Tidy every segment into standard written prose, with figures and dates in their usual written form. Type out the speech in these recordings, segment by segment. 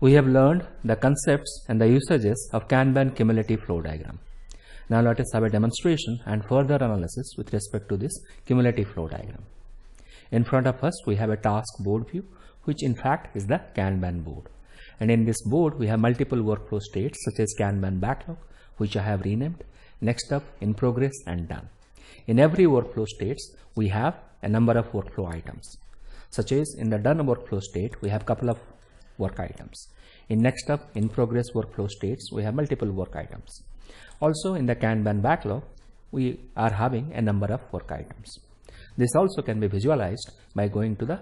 We have learned the concepts and the usages of Kanban cumulative flow diagram. Now let us have a demonstration and further analysis with respect to this cumulative flow diagram. In front of us we have a task board view, which in fact is the Kanban board. And in this board we have multiple workflow states such as Kanban backlog, which I have renamed, next up, in progress, and done. In every workflow states we have a number of workflow items, such as in the done workflow state we have couple of work items. In next up, in progress workflow states we have multiple work items. Also in the Kanban backlog we are having a number of work items. This also can be visualized by going to the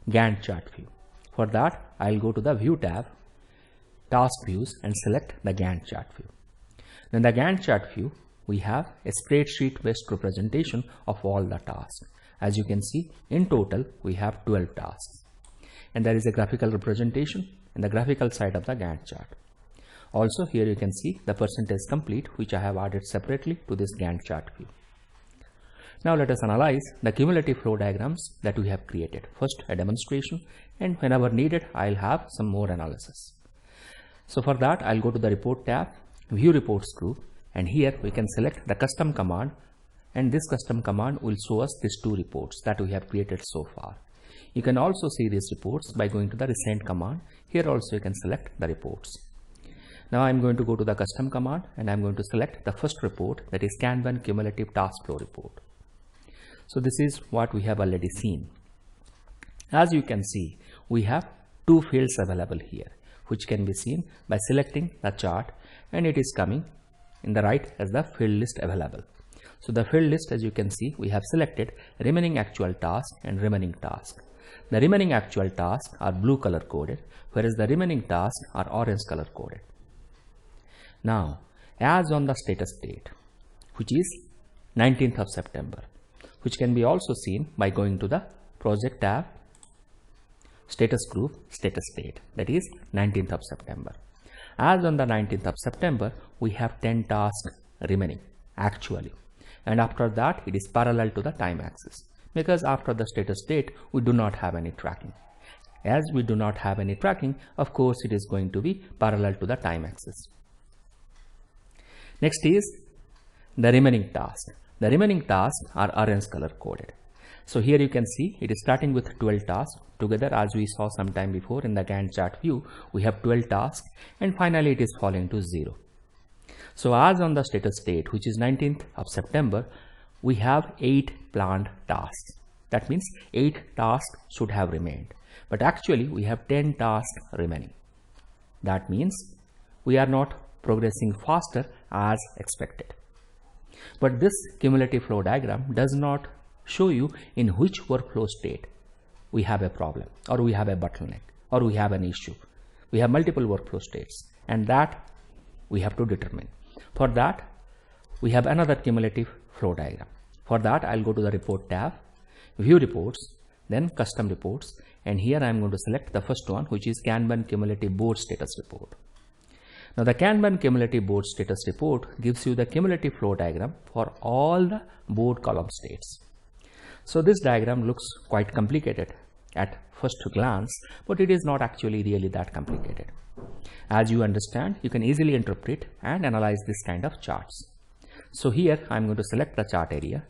Gantt chart view. For that I'll go to the View tab, Task Views, and select the Gantt chart view. In the Gantt chart view we have a spreadsheet based representation of all the tasks. As you can see, in total we have 12 tasks, and there is a graphical representation in the graphical side of the Gantt chart. Also here you can see the percentage complete, which I have added separately to this Gantt chart view. Now let us analyze the cumulative flow diagrams that we have created. First a demonstration, and whenever needed I'll have some more analysis. So for that I'll go to the Report tab, View Reports group, and here we can select the custom command, and this custom command will show us these two reports that we have created so far. You can also see these reports by going to the Recent command. Here also you can select the reports. Now I'm going to go to the custom command and I'm going to select the first report, that is Kanban cumulative task flow report. So this is what we have already seen. As you can see, we have two fields available here, which can be seen by selecting the chart, and it is coming in the right as the field list available. So the field list, as you can see, we have selected remaining actual task and remaining task. The remaining actual tasks are blue color coded, whereas the remaining tasks are orange color coded. Now, as on the status date, which is 19th of September, which can be also seen by going to the Project tab, Status Group, Status Date, that is 19th of September. As on the 19th of September, we have 10 tasks remaining actually, and after that it is parallel to the time axis, because after the status date we do not have any tracking. As we do not have any tracking, of course it is going to be parallel to the time axis. Next is the remaining task. The remaining tasks are orange color coded. So here you can see it is starting with 12 tasks together, as we saw some time before in the Gantt chart view. We have 12 tasks, and finally it is falling to 0. So as on the status date, which is 19th of September, we have 8 planned tasks. That means 8 tasks should have remained, but actually we have 10 tasks remaining. That means we are not progressing faster as expected. But this cumulative flow diagram does not show you in which workflow state we have a problem, or we have a bottleneck, or we have an issue. We have multiple workflow states, and that we have to determine. For that we have another cumulative flow diagram. For that I'll go to the Report tab, View Reports, then Custom Reports, and here I'm going to select the first one, which is Kanban cumulative board status report. Now the Kanban cumulative board status report gives you the cumulative flow diagram for all the board column states. So this diagram looks quite complicated at first glance, but it is not actually really that complicated. As you understand, you can easily interpret and analyze this kind of charts. So here I'm going to select the chart area,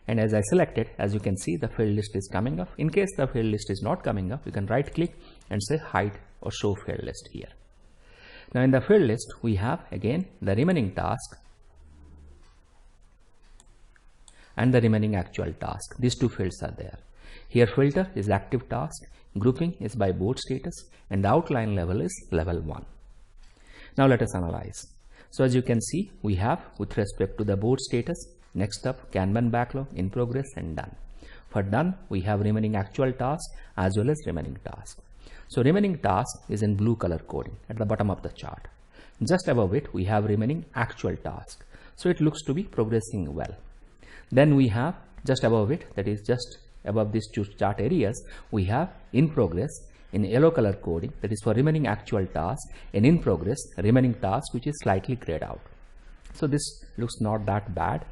and as I select it, as you can see, the field list is coming up. In case the field list is not coming up, you can right click and say hide or show field list here. Now in the field list we have again the remaining task and the remaining actual task. These two fields are there. Here filter is active task, grouping is by board status, and the outline level is level 1. Now let us analyze. So as you can see, we have with respect to the board status, next up Kanban backlog, in progress, and done. For done we have remaining actual task as well as remaining task. So remaining task is in blue color coding at the bottom of the chart. Just above it we have remaining actual task. So it looks to be progressing well. Then we have just above it, that is just above these two chart areas, we have in progress in yellow color coding, that is for remaining actual task, and in progress remaining task, which is slightly grayed out. So this looks not that bad.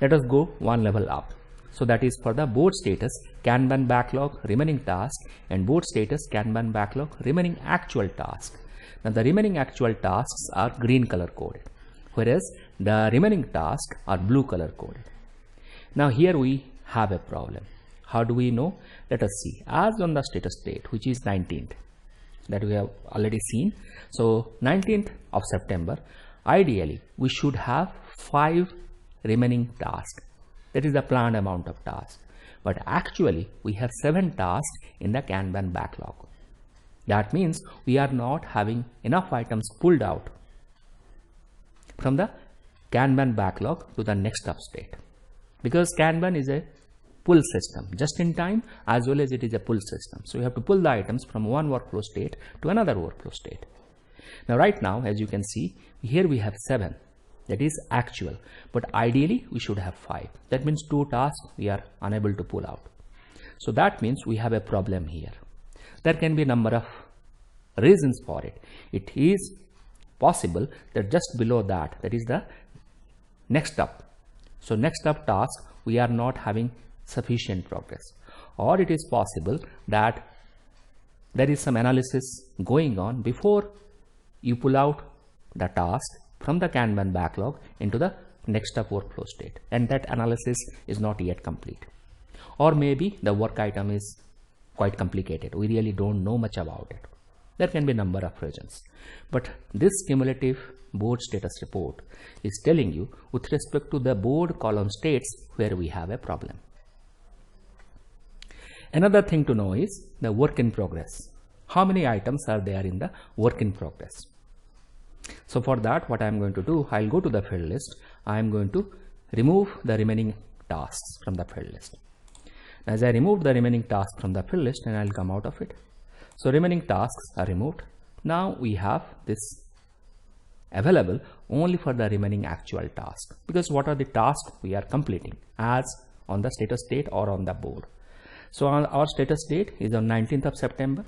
Let us go one level up. So that is for the board status Kanban backlog remaining task and board status Kanban backlog remaining actual task. Now the remaining actual tasks are green color coded, whereas the remaining tasks are blue color coded. Now here we have a problem. How do we know? Let us see. As on the status date, which is 19th, that we have already seen. So 19th of September, ideally we should have 5 remaining tasks. That is the planned amount of tasks. But actually we have 7 tasks in the Kanban backlog. That means we are not having enough items pulled out from the Kanban backlog to the next up state. Because Kanban is a pull system, just in time as well as it is a pull system. So you have to pull the items from one workflow state to another workflow state. Now right now, as you can see, here we have 7, that is actual, but ideally we should have 5. That means 2 tasks we are unable to pull out. So that means we have a problem here. There can be a number of reasons for it. It is possible that just below that, that is the next up. So next up task, we are not having sufficient progress, or it is possible that there is some analysis going on before you pull out the task from the Kanban backlog into the next up workflow state, and that analysis is not yet complete. Or maybe the work item is quite complicated, we really don't know much about it. There can be a number of reasons, but this cumulative board status report is telling you with respect to the board column states where we have a problem. Another thing to know is the work in progress. How many items are there in the work in progress? So for that, what I am going to do, I'll go to the field list. I am going to remove the remaining tasks from the field list. As I remove the remaining tasks from the field list, and I'll come out of it. So remaining tasks are removed. Now we have this available only for the remaining actual task, because what are the tasks we are completing as on the status date or on the board. So our status date is on 19th of September.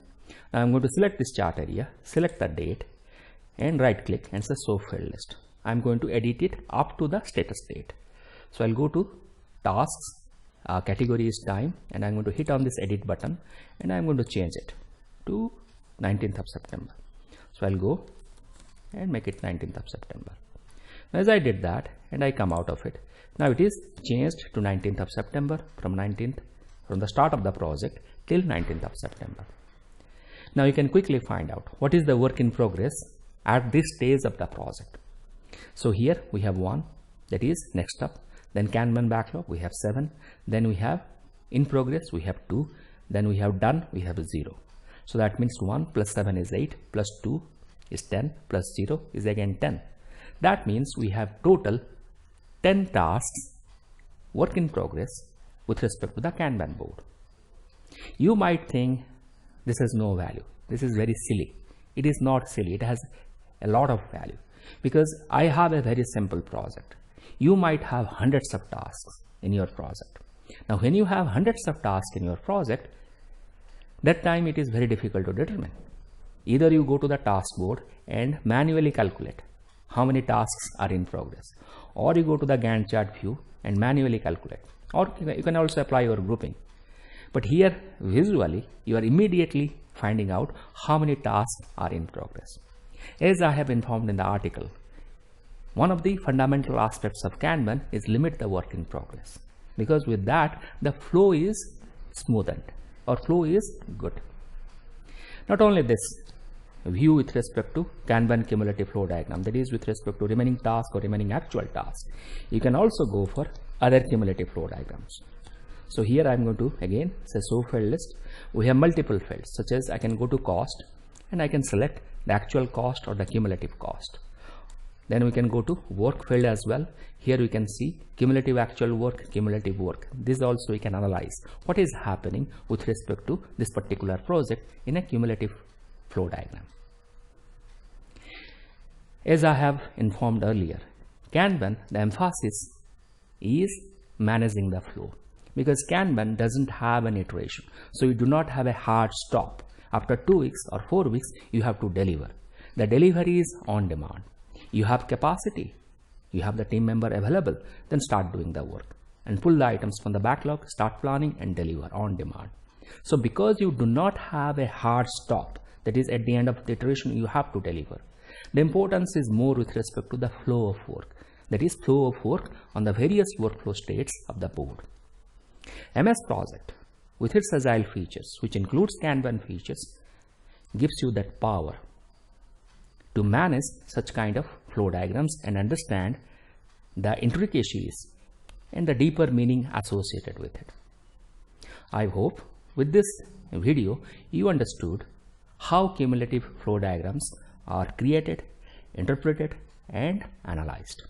Now I'm going to select this chart area, select the date, and right click and say show field list. I'm going to edit it up to the status date. So I'll go to tasks, category is time, and I'm going to hit on this edit button, and I'm going to change it to 19th of September. So I'll go and make it 19th of September. Now as I did that and I come out of it, now it is changed to 19th of September from the start of the project till 19th of September. Now you can quickly find out what is the work in progress at this stage of the project. So here we have 1, that is next up, then Kanban backlog we have 7, then we have in progress we have 2, then we have done we have 0. So that means 1 plus 7 is 8, plus 2 is 10, plus 0 is again 10. That means we have total 10 tasks work in progress with respect to the Kanban board. You might think this has no value. This is very silly. It is not silly. It has a lot of value, because I have a very simple project. You might have hundreds of tasks in your project. Now when you have hundreds of tasks in your project, that time it is very difficult to determine. Either you go to the task board and manually calculate how many tasks are in progress, or you go to the Gantt chart view and manually calculate, or you can also apply your grouping. But here visually you are immediately finding out how many tasks are in progress. As I have informed in the article, one of the fundamental aspects of Kanban is limit the work in progress, because with that the flow is smoothened or flow is good. Not only this, view with respect to Kanban cumulative flow diagram, that is with respect to remaining task or remaining actual task. You can also go for other cumulative flow diagrams. So here I am going to again say show field list. We have multiple fields, such as I can go to cost and I can select the actual cost or the cumulative cost. Then we can go to work field as well. Here we can see cumulative actual work, cumulative work. This also we can analyze what is happening with respect to this particular project in a cumulative flow diagram. As I have informed earlier, Kanban, the emphasis is managing the flow, because Kanban doesn't have an iteration. So you do not have a hard stop. After 2 weeks or 4 weeks, you have to deliver. The delivery is on demand. You have capacity, you have the team member available, then start doing the work and pull the items from the backlog, start planning and deliver on demand. So because you do not have a hard stop, That is, at the end of the iteration, you have to deliver. The importance is more with respect to the flow of work. That is, flow of work on the various workflow states of the board. MS Project, with its agile features, which includes Kanban features, gives you that power to manage such kind of flow diagrams and understand the intricacies and the deeper meaning associated with it. I hope with this video you understood how cumulative flow diagrams are created, interpreted, and analyzed.